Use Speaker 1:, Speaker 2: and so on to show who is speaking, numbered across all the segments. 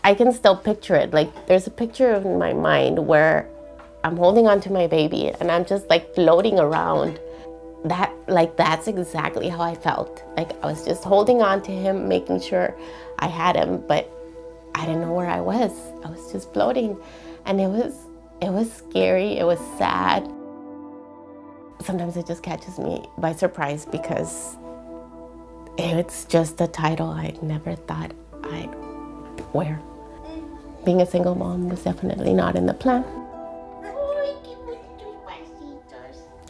Speaker 1: I can still picture it. Like, there's a picture in my mind where I'm holding on to my baby and I'm just like floating around. That's exactly how I felt. Like, I was just holding on to him, making sure I had him, but I didn't know where I was. I was just floating, and it was scary. It was sad. Sometimes it just catches me by surprise because it's just a title I never thought I'd wear. Being a single mom was definitely not in the plan.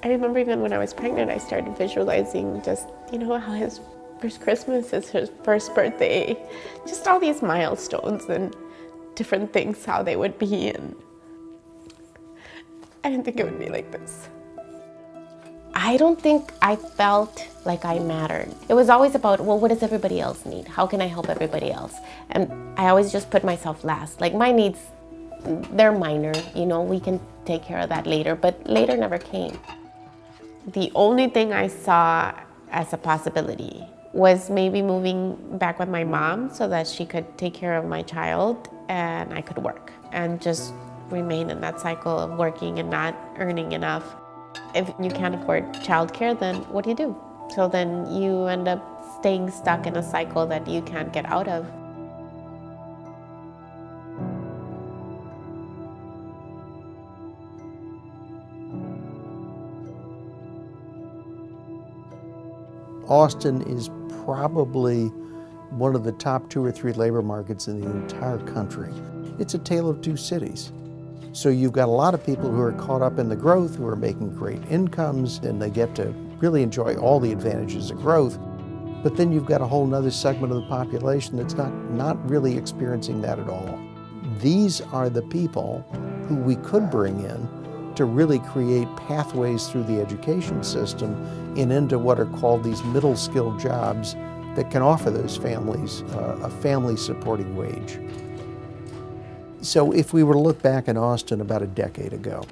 Speaker 1: I remember even when I was pregnant, I started visualizing just, how his first Christmas is his first birthday, just all these milestones and different things, how they would be, and I didn't think it would be like this. I don't think I felt like I mattered. It was always about, well, what does everybody else need? How can I help everybody else? And I always just put myself last. Like, my needs, they're minor, we can take care of that later, but later never came. The only thing I saw as a possibility was maybe moving back with my mom so that she could take care of my child and I could work and just remain in that cycle of working and not earning enough. If you can't afford childcare, then what do? So then you end up staying stuck in a cycle that you can't get out of.
Speaker 2: Austin is probably one of the top 2 or 3 labor markets in the entire country. It's a tale of two cities. So you've got a lot of people who are caught up in the growth, who are making great incomes, and they get to really enjoy all the advantages of growth. But then you've got a whole nother segment of the population that's not really experiencing that at all. These are the people who we could bring in to really create pathways through the education system and into what are called these middle skilled jobs that can offer those families a family supporting wage. So if we were to look back in Austin about a decade ago,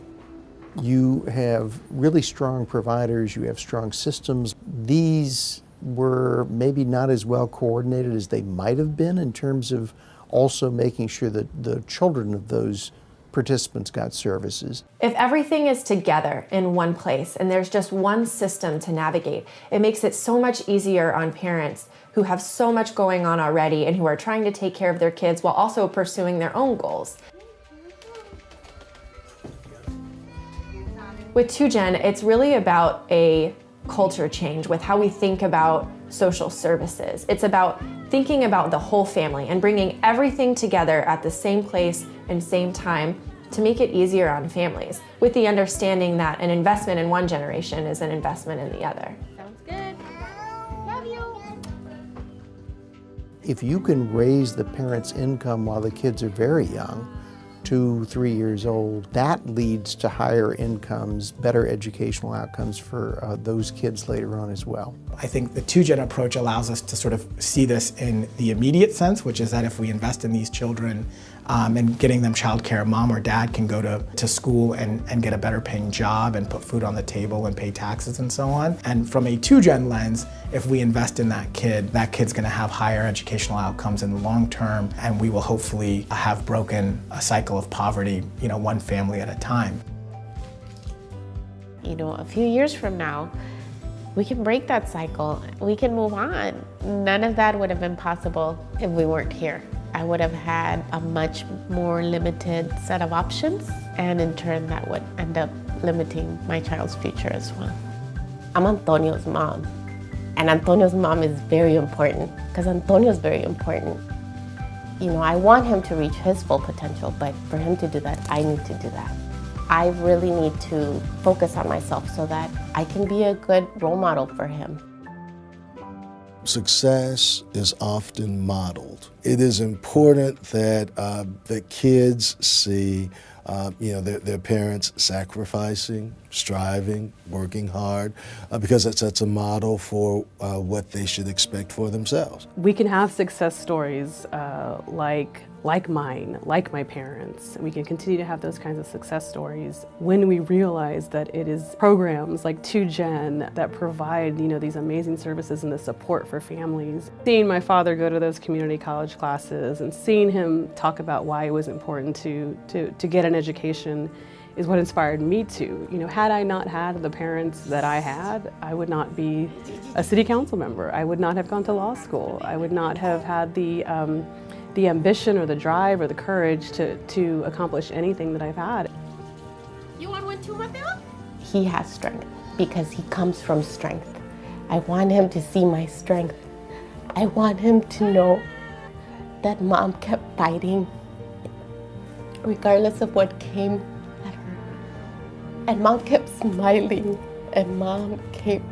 Speaker 2: you have really strong providers, you have strong systems. These were maybe not as well coordinated as they might have been in terms of also making sure that the children of those participants got services.
Speaker 3: If everything is together in one place and there's just one system to navigate, it makes it so much easier on parents who have so much going on already and who are trying to take care of their kids while also pursuing their own goals. With 2Gen, it's really about a culture change with how we think about social services. It's about thinking about the whole family and bringing everything together at the same place and same time to make it easier on families, with the understanding that an investment in one generation is an investment in the other.
Speaker 1: Sounds good. Love you.
Speaker 2: If you can raise the parents' income while the kids are very young, 2, 3 years old, that leads to higher incomes, better educational outcomes for those kids later on as well.
Speaker 4: I think the 2Gen approach allows us to sort of see this in the immediate sense, which is that if we invest in these children and getting them childcare, mom or dad can go to school and get a better paying job and put food on the table and pay taxes and so on. And from a 2Gen lens, if we invest in that kid's gonna have higher educational outcomes in the long term, and we will hopefully have broken a cycle of poverty, one family at a time.
Speaker 1: A few years from now, we can break that cycle. We can move on. None of that would have been possible if we weren't here. I would have had a much more limited set of options, and in turn that would end up limiting my child's future as well. I'm Antonio's mom, and Antonio's mom is very important because Antonio's very important. I want him to reach his full potential, but for him to do that, I need to do that. I really need to focus on myself so that I can be a good role model for him.
Speaker 5: Success is often modeled. It is important that the kids see their parents sacrificing, striving, working hard, because it sets a model for what they should expect for themselves.
Speaker 6: We can have success stories like mine, like my parents. We can continue to have those kinds of success stories when we realize that it is programs like 2Gen that provide, these amazing services and the support for families. Seeing my father go to those community college classes and seeing him talk about why it was important to get an education is what inspired me to. Had I not had the parents that I had, I would not be a city council member. I would not have gone to law school. I would not have had the ambition or the drive or the courage to accomplish anything that I've had.
Speaker 1: You want one too, Mateo? He has strength because he comes from strength. I want him to see my strength. I want him to know that Mom kept fighting regardless of what came at her. And Mom kept smiling, and Mom kept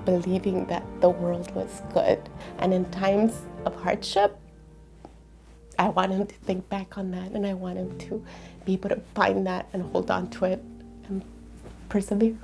Speaker 1: believing that the world was good. And in times of hardship, I want him to think back on that, and I want him to be able to find that and hold on to it and persevere.